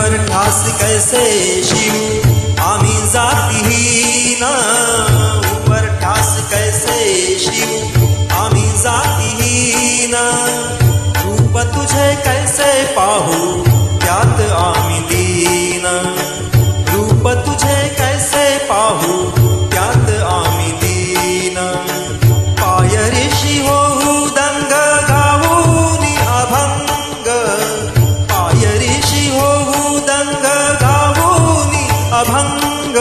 रूपर ठास कैसे शिव आम्ही जातीहीन, रूपर ठास कैसे शिव आम्ही जातीहीन, रूप तुझे कैसे पाहू त्यात आम्ही दीन, रूप तुझे कैसे पाहू त्यात आम्ही दीन, पायरीशी होऊ दंग गाऊनी अभंग, पायरीशी होऊ दंग गाऊनी अभंग,